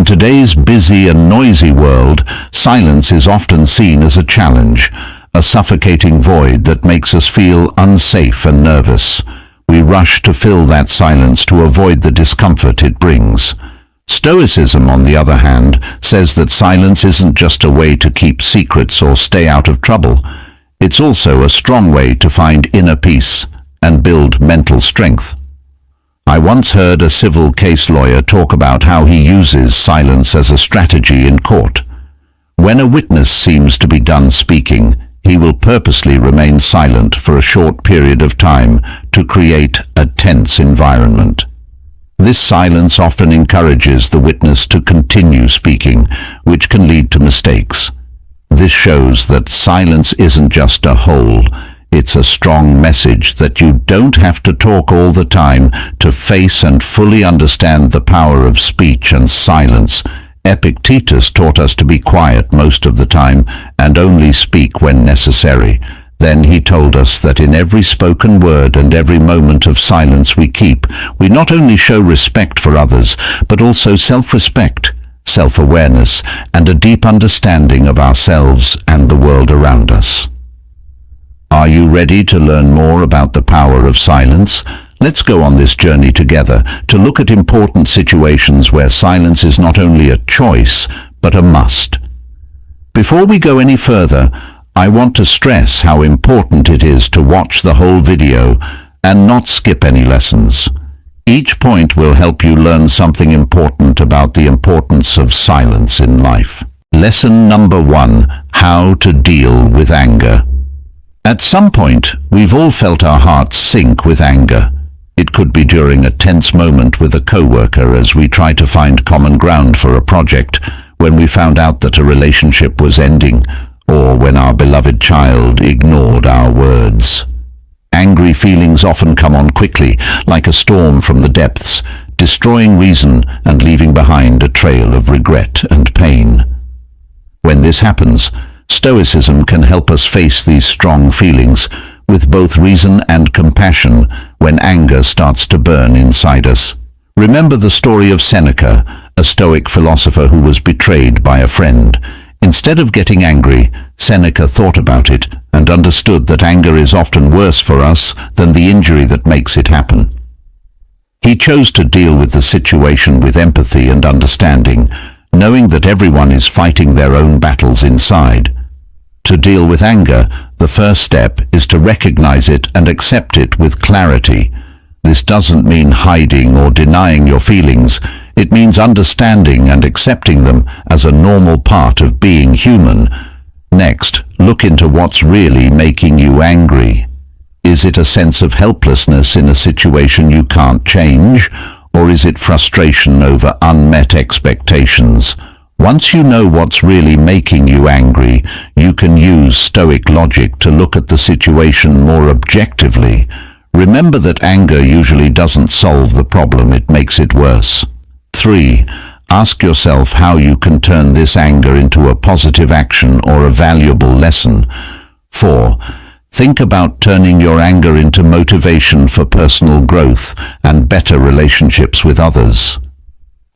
In today's busy and noisy world, silence is often seen as a challenge, a suffocating void that makes us feel unsafe and nervous. We rush to fill that silence to avoid the discomfort it brings. Stoicism, on the other hand, says that silence isn't just a way to keep secrets or stay out of trouble. It's also a strong way to find inner peace and build mental strength. I once heard a civil case lawyer talk about how he uses silence as a strategy in court. When a witness seems to be done speaking, he will purposely remain silent for a short period of time to create a tense environment. This silence often encourages the witness to continue speaking, which can lead to mistakes. This shows that silence isn't just a hole, it's a strong message that you don't have to talk all the time to face and fully understand the power of speech and silence. Epictetus taught us to be quiet most of the time and only speak when necessary. Then he told us that in every spoken word and every moment of silence we keep, we not only show respect for others, but also self-respect, self-awareness, and a deep understanding of ourselves and the world around us. Are you ready to learn more about the power of silence? Let's go on this journey together to look at important situations where silence is not only a choice, but a must. Before we go any further, I want to stress how important it is to watch the whole video and not skip any lessons. Each point will help you learn something important about the importance of silence in life. Lesson number 1: How to deal with anger. At some point, we've all felt our hearts sink with anger. It could be during a tense moment with a coworker as we try to find common ground for a project, when we found out that a relationship was ending, or when our beloved child ignored our words. Angry feelings often come on quickly, like a storm from the depths, destroying reason and leaving behind a trail of regret and pain. When this happens, Stoicism can help us face these strong feelings with both reason and compassion when anger starts to burn inside us. Remember the story of Seneca, a Stoic philosopher who was betrayed by a friend. Instead of getting angry, Seneca thought about it and understood that anger is often worse for us than the injury that makes it happen. He chose to deal with the situation with empathy and understanding, knowing that everyone is fighting their own battles inside. To deal with anger, the first step is to recognize it and accept it with clarity. This doesn't mean hiding or denying your feelings. It means understanding and accepting them as a normal part of being human. Next, look into what's really making you angry. Is it a sense of helplessness in a situation you can't change, or is it frustration over unmet expectations? Once you know what's really making you angry, you can use Stoic logic to look at the situation more objectively. Remember that anger usually doesn't solve the problem, it makes it worse. 3. Ask yourself how you can turn this anger into a positive action or a valuable lesson. 4. Think about turning your anger into motivation for personal growth and better relationships with others.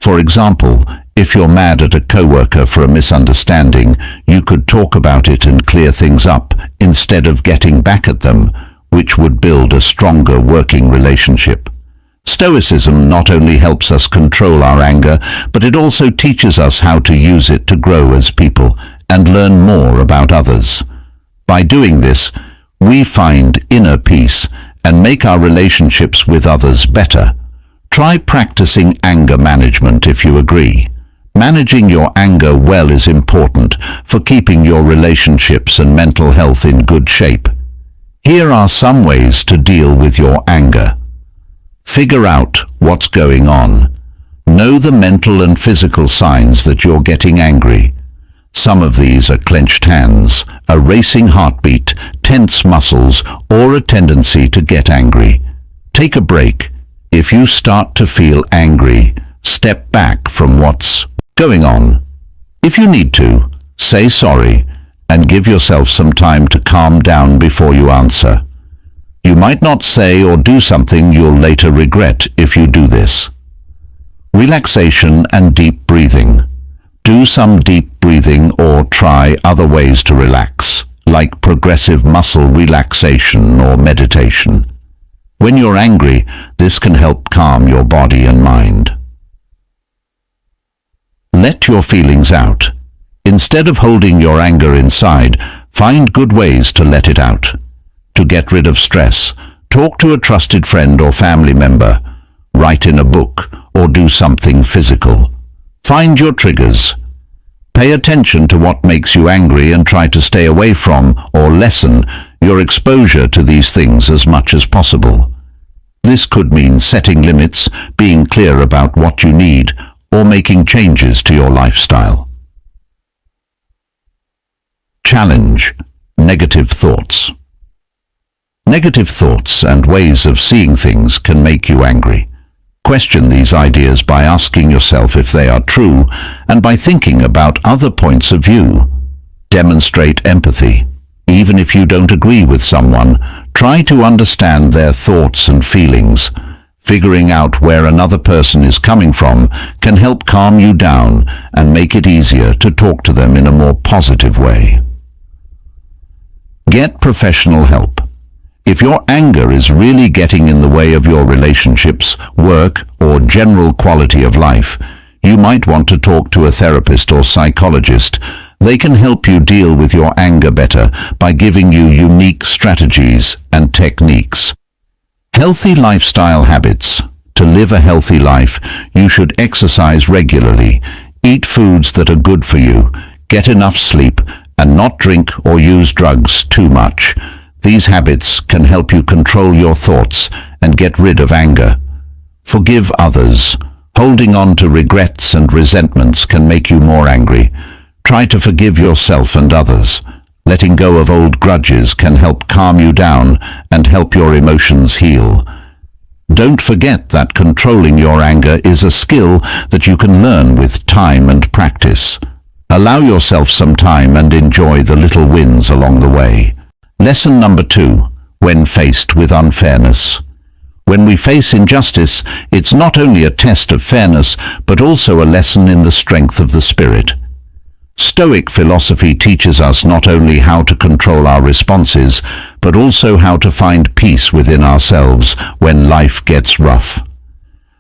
For example, if you're mad at a coworker for a misunderstanding, you could talk about it and clear things up instead of getting back at them, which would build a stronger working relationship. Stoicism not only helps us control our anger, but it also teaches us how to use it to grow as people and learn more about others. By doing this, we find inner peace and make our relationships with others better. Try practicing anger management if you agree. Managing your anger well is important for keeping your relationships and mental health in good shape. Here are some ways to deal with your anger. Figure out what's going on. Know the mental and physical signs that you're getting angry. Some of these are clenched hands, a racing heartbeat, tense muscles, or a tendency to get angry. Take a break. If you start to feel angry, step back from what's going on. If you need to, say sorry and give yourself some time to calm down before you answer. You might not say or do something you'll later regret if you do this. Relaxation and deep breathing. some deep breathing or try other ways to relax, like progressive muscle relaxation or meditation. When you're angry, this can help calm your body and mind. Let your feelings out. Instead of holding your anger inside, find good ways to let it out. To get rid of stress, talk to a trusted friend or family member, write in a book, or do something physical. Find your triggers. Pay attention to what makes you angry and try to stay away from or lessen your exposure to these things as much as possible. This could mean setting limits, being clear about what you need, or making changes to your lifestyle. Challenge negative thoughts. Negative thoughts and ways of seeing things can make you angry. Question these ideas by asking yourself if they are true and by thinking about other points of view. Demonstrate empathy. Even if you don't agree with someone, try to understand their thoughts and feelings. Figuring out where another person is coming from can help calm you down and make it easier to talk to them in a more positive way. Get professional help. If your anger is really getting in the way of your relationships, work, or general quality of life, you might want to talk to a therapist or psychologist. They can help you deal with your anger better by giving you unique strategies and techniques. Healthy lifestyle habits. To live a healthy life, you should exercise regularly, eat foods that are good for you, get enough sleep, and not drink or use drugs too much. These habits can help you control your thoughts and get rid of anger. Forgive others. Holding on to regrets and resentments can make you more angry. Try to forgive yourself and others. Letting go of old grudges can help calm you down and help your emotions heal. Don't forget that controlling your anger is a skill that you can learn with time and practice. Allow yourself some time and enjoy the little wins along the way. Lesson number 2. When faced with unfairness. When we face injustice, it's not only a test of fairness, but also a lesson in the strength of the spirit. Stoic philosophy teaches us not only how to control our responses, but also how to find peace within ourselves when life gets rough.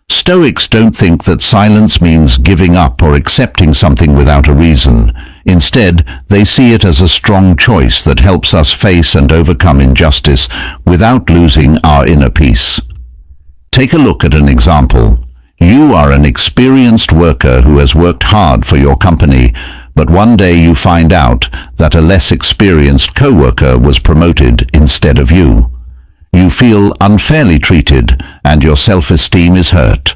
Stoics don't think that silence means giving up or accepting something without a reason. Instead, they see it as a strong choice that helps us face and overcome injustice without losing our inner peace. Take a look at an example. You are an experienced worker who has worked hard for your company, but one day you find out that a less experienced co-worker was promoted instead of you. You feel unfairly treated and your self-esteem is hurt.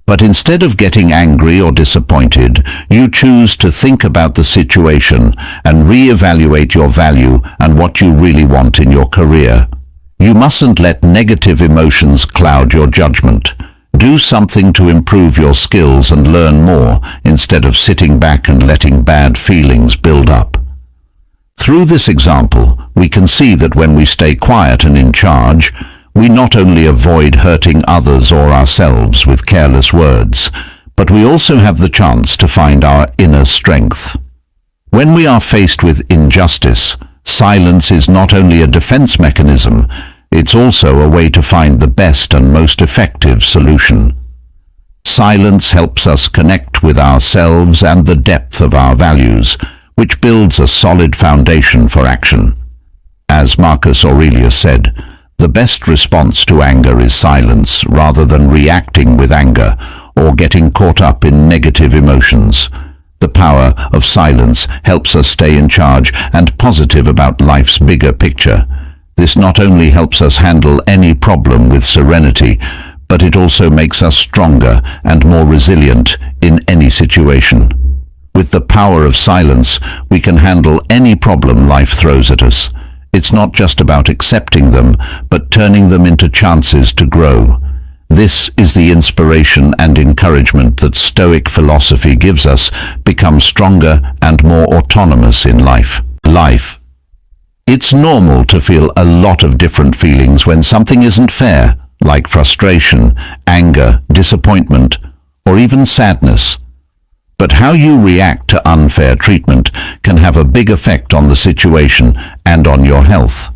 But instead of getting angry or disappointed, you choose to think about the situation and re-evaluate your value and what you really want in your career. You mustn't let negative emotions cloud your judgment. Do something to improve your skills and learn more instead of sitting back and letting bad feelings build up. Through this example, we can see that when we stay quiet and in charge, we not only avoid hurting others or ourselves with careless words, but we also have the chance to find our inner strength. When we are faced with injustice, silence is not only a defense mechanism, it's also a way to find the best and most effective solution. Silence helps us connect with ourselves and the depth of our values, which builds a solid foundation for action. As Marcus Aurelius said, the best response to anger is silence rather than reacting with anger or getting caught up in negative emotions. The power of silence helps us stay in charge and positive about life's bigger picture. This not only helps us handle any problem with serenity, but it also makes us stronger and more resilient in any situation. With the power of silence, we can handle any problem life throws at us. It's not just about accepting them, but turning them into chances to grow. This is the inspiration and encouragement that Stoic philosophy gives us, become stronger and more autonomous in life. It's normal to feel a lot of different feelings when something isn't fair, like frustration, anger, disappointment, or even sadness. But how you react to unfair treatment can have a big effect on the situation and on your health.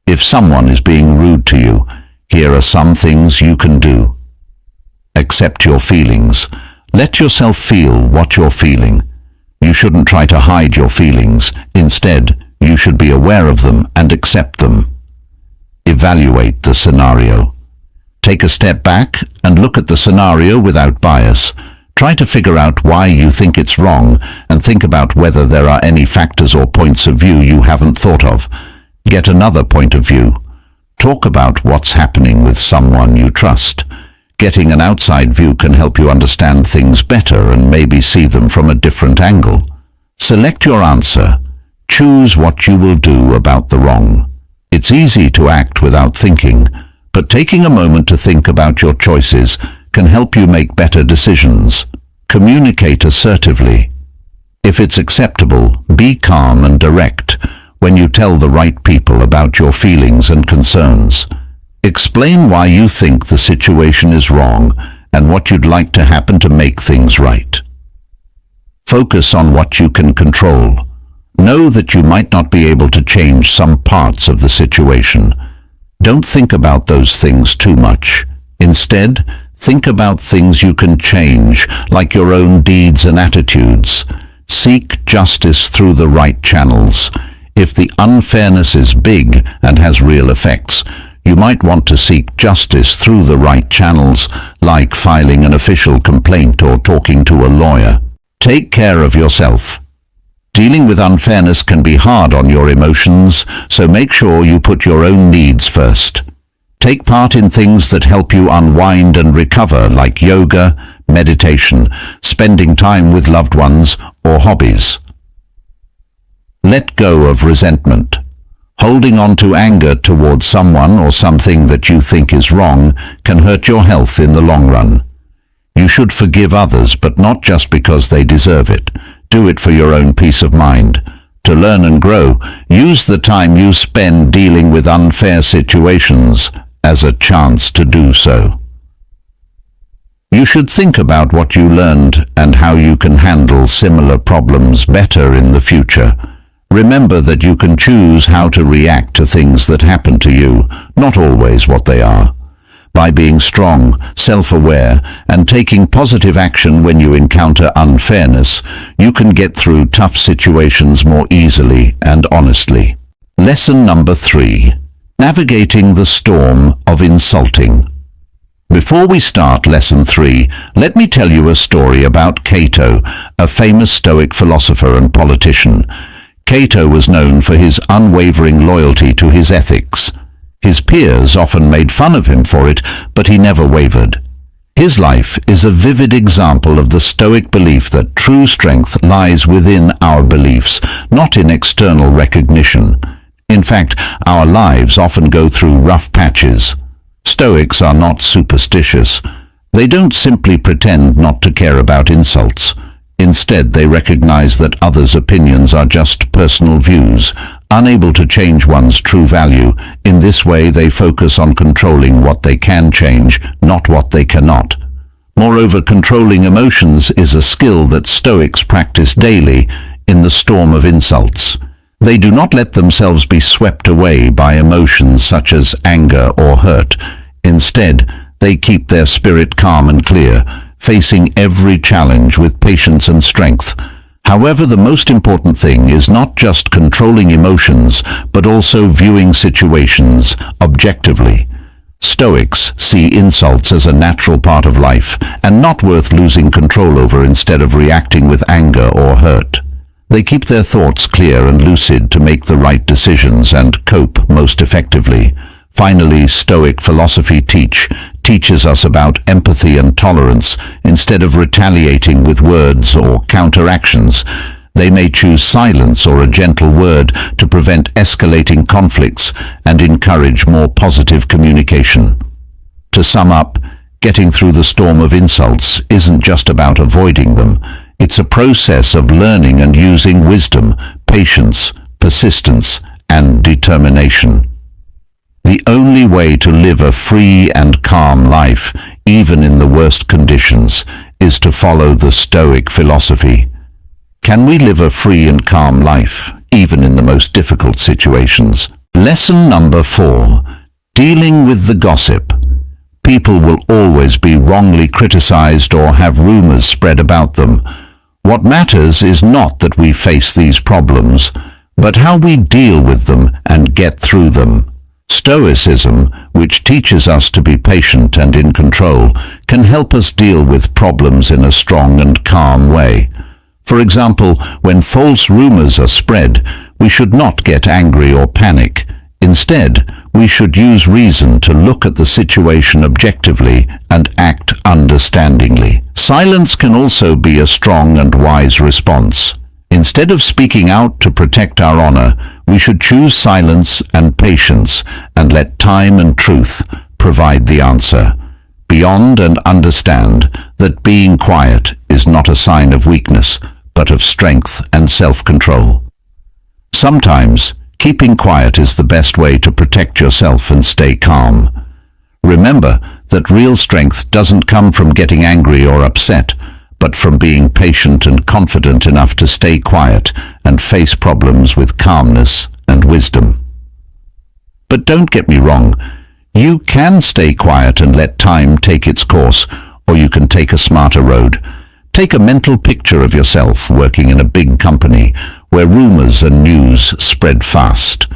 If someone is being rude to you, here are some things you can do. Accept your feelings. Let yourself feel what you're feeling. You shouldn't try to hide your feelings. Instead, you should be aware of them and accept them. Evaluate the scenario. Take a step back and look at the scenario without bias. Try to figure out why you think it's wrong and think about whether there are any factors or points of view you haven't thought of. Get another point of view. Talk about what's happening with someone you trust. Getting an outside view can help you understand things better and maybe see them from a different angle. Select your answer. Choose what you will do about the wrong. It's easy to act without thinking, but taking a moment to think about your choices can help you make better decisions. Communicate assertively. If it's acceptable, be calm and direct when you tell the right people about your feelings and concerns. Explain why you think the situation is wrong and what you'd like to happen to make things right. Focus on what you can control. Know that you might not be able to change some parts of the situation. Don't think about those things too much. Instead, think about things you can change, like your own deeds and attitudes. Seek justice through the right channels. If the unfairness is big and has real effects, you might want to seek justice through the right channels, like filing an official complaint or talking to a lawyer. Take care of yourself. Dealing with unfairness can be hard on your emotions, so make sure you put your own needs first. Take part in things that help you unwind and recover, like yoga, meditation, spending time with loved ones, or hobbies. Let go of resentment. Holding on to anger towards someone or something that you think is wrong can hurt your health in the long run. You should forgive others, but not just because they deserve it. Do it for your own peace of mind. To learn and grow, use the time you spend dealing with unfair situations as a chance to do so. You should think about what you learned and how you can handle similar problems better in the future. Remember that you can choose how to react to things that happen to you, not always what they are. By being strong, self-aware, and taking positive action when you encounter unfairness, you can get through tough situations more easily and honestly. Lesson number 3. Navigating the storm of insulting. Before we start Lesson 3, let me tell you a story about Cato, a famous Stoic philosopher and politician. Cato was known for his unwavering loyalty to his ethics. His peers often made fun of him for it, but he never wavered. His life is a vivid example of the Stoic belief that true strength lies within our beliefs, not in external recognition. In fact, our lives often go through rough patches. Stoics are not superstitious. They don't simply pretend not to care about insults. Instead, they recognize that others' opinions are just personal views, unable to change one's true value. In this way, they focus on controlling what they can change, not what they cannot. Moreover, controlling emotions is a skill that Stoics practice daily in the storm of insults. They do not let themselves be swept away by emotions such as anger or hurt. Instead, they keep their spirit calm and clear, facing every challenge with patience and strength. However, the most important thing is not just controlling emotions, but also viewing situations objectively. Stoics see insults as a natural part of life and not worth losing control over instead of reacting with anger or hurt. They keep their thoughts clear and lucid to make the right decisions and cope most effectively. Finally, Stoic philosophy teaches us about empathy and tolerance. Instead of retaliating with words or counteractions, they may choose silence or a gentle word to prevent escalating conflicts and encourage more positive communication. To sum up, getting through the storm of insults isn't just about avoiding them. It's a process of learning and using wisdom, patience, persistence, and determination. The only way to live a free and calm life, even in the worst conditions, is to follow the Stoic philosophy. Can we live a free and calm life, even in the most difficult situations? Lesson number 4. Dealing with the gossip. People will always be wrongly criticized or have rumors spread about them. What matters is not that we face these problems, but how we deal with them and get through them. Stoicism, which teaches us to be patient and in control, can help us deal with problems in a strong and calm way. For example, when false rumors are spread, we should not get angry or panic. Instead, we should use reason to look at the situation objectively and act understandingly. Silence can also be a strong and wise response. Instead of speaking out to protect our honor, we should choose silence and patience and let time and truth provide the answer. Beyond and understand that being quiet is not a sign of weakness, but of strength and self-control. Sometimes, keeping quiet is the best way to protect yourself and stay calm. Remember that real strength doesn't come from getting angry or upset, but from being patient and confident enough to stay quiet and face problems with calmness and wisdom. But don't get me wrong, you can stay quiet and let time take its course, or you can take a smarter road. Take a mental picture of yourself working in a big company where rumors and news spread fast.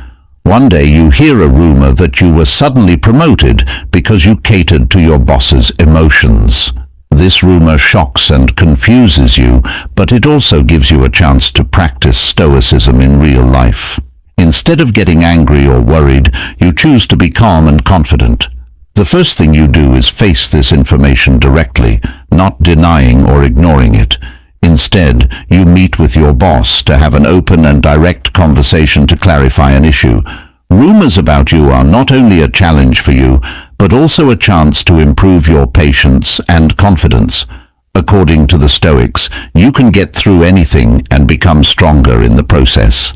One day you hear a rumor that you were suddenly promoted because you catered to your boss's emotions. This rumor shocks and confuses you, but it also gives you a chance to practice Stoicism in real life. Instead of getting angry or worried, you choose to be calm and confident. The first thing you do is face this information directly, not denying or ignoring it. Instead, you meet with your boss to have an open and direct conversation to clarify an issue. Rumors about you are not only a challenge for you, but also a chance to improve your patience and confidence. According to the Stoics, you can get through anything and become stronger in the process.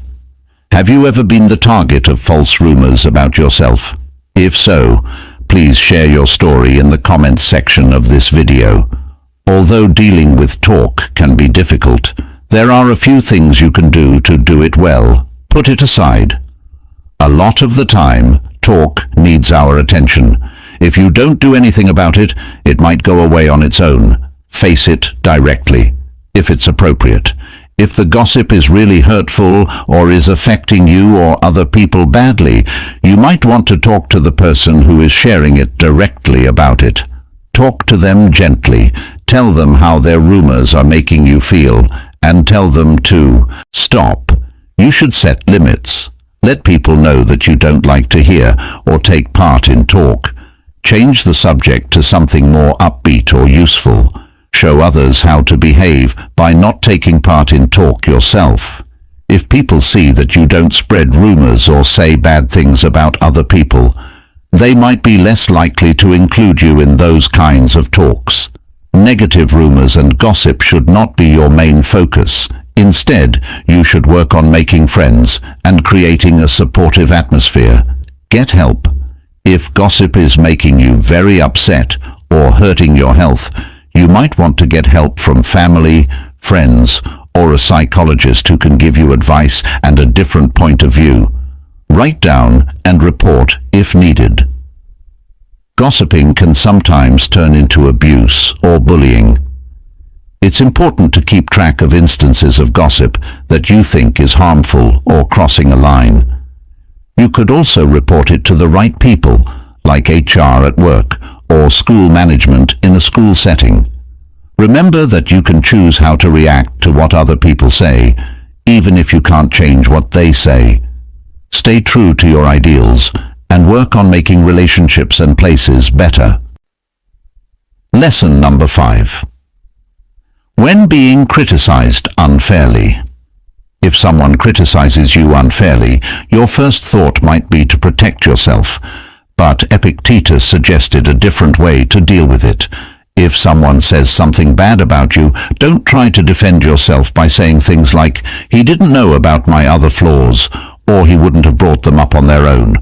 Have you ever been the target of false rumors about yourself? If so, please share your story in the comments section of this video. Although dealing with talk can be difficult, there are a few things you can do to do it well. Put it aside. A lot of the time, talk needs our attention. If you don't do anything about it, it might go away on its own. Face it directly, if it's appropriate. If the gossip is really hurtful or is affecting you or other people badly, you might want to talk to the person who is sharing it directly about it. Talk to them gently. Tell them how their rumors are making you feel, and tell them to stop. You should set limits. Let people know that you don't like to hear or take part in talk. Change the subject to something more upbeat or useful. Show others how to behave by not taking part in talk yourself. If people see that you don't spread rumors or say bad things about other people, they might be less likely to include you in those kinds of talks. Negative rumors and gossip should not be your main focus. Instead, you should work on making friends and creating a supportive atmosphere. Get help. If gossip is making you very upset or hurting your health, you might want to get help from family, friends, or a psychologist who can give you advice and a different point of view. Write down and report if needed. Gossiping can sometimes turn into abuse or bullying. It's important to keep track of instances of gossip that you think is harmful or crossing a line. You could also report it to the right people, like HR at work or school management in a school setting. Remember that you can choose how to react to what other people say, even if you can't change what they say. Stay true to your ideals and work on making relationships and places better. Lesson number 5. When being criticized unfairly. If someone criticizes you unfairly, your first thought might be to protect yourself, but Epictetus suggested a different way to deal with it. If someone says something bad about you, don't try to defend yourself by saying things like, "He didn't know about my other flaws," or "He wouldn't have brought them up on their own."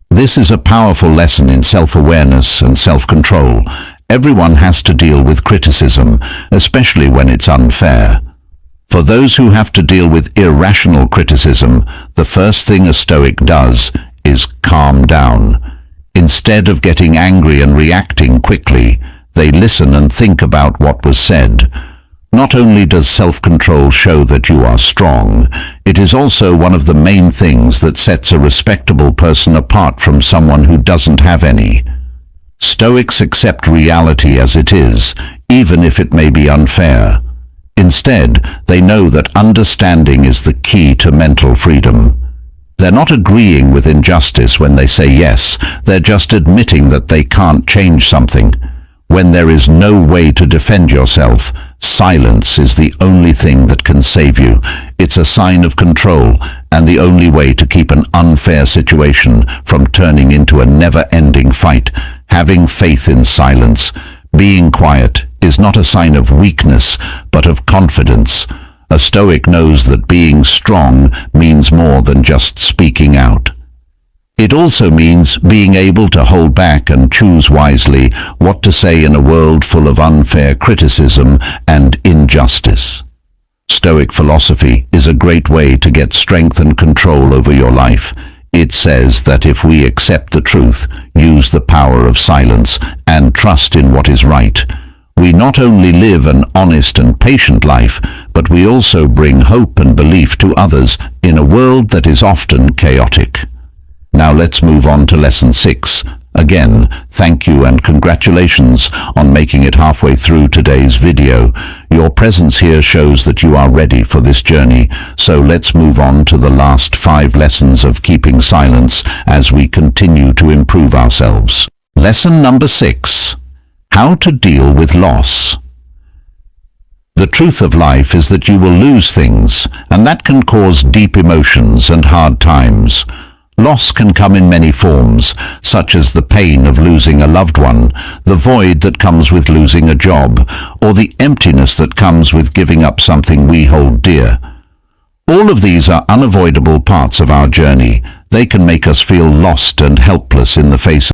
This is a powerful lesson in self-awareness and self-control, Everyone has to deal with criticism, especially when it's unfair. For those who have to deal with irrational criticism, the first thing a Stoic does is calm down. Instead of getting angry and reacting quickly, they listen and think about what was said. Not only does self-control show that you are strong, it is also one of the main things that sets a respectable person apart from someone who doesn't have any. Stoics accept reality as it is, even if it may be unfair. Instead, they know that understanding is the key to mental freedom. They're not agreeing with injustice when they say yes, they're just admitting that they can't change something. When there is no way to defend yourself, silence is the only thing that can save you. It's a sign of control, and the only way to keep an unfair situation from turning into a never-ending fight. Having faith in silence, being quiet, is not a sign of weakness, but of confidence. A Stoic knows that being strong means more than just speaking out. It also means being able to hold back and choose wisely what to say in a world full of unfair criticism and injustice. Stoic philosophy is a great way to get strength and control over your life. It says that if we accept the truth, use the power of silence, and trust in what is right, we not only live an honest and patient life, but we also bring hope and belief to others in a world that is often chaotic. Now let's move on to Lesson 6. Again, thank you and congratulations on making it halfway through today's video. Your presence here shows that you are ready for this journey, so let's move on to the last 5 lessons of keeping silence as we continue to improve ourselves. Lesson number 6. How to deal with loss. The truth of life is that you will lose things, and that can cause deep emotions and hard times. Loss can come in many forms, such as the pain of losing a loved one, the void that comes with losing a job, or the emptiness that comes with giving up something we hold dear. All of these are unavoidable parts of our journey. They can make us feel lost and helpless in the face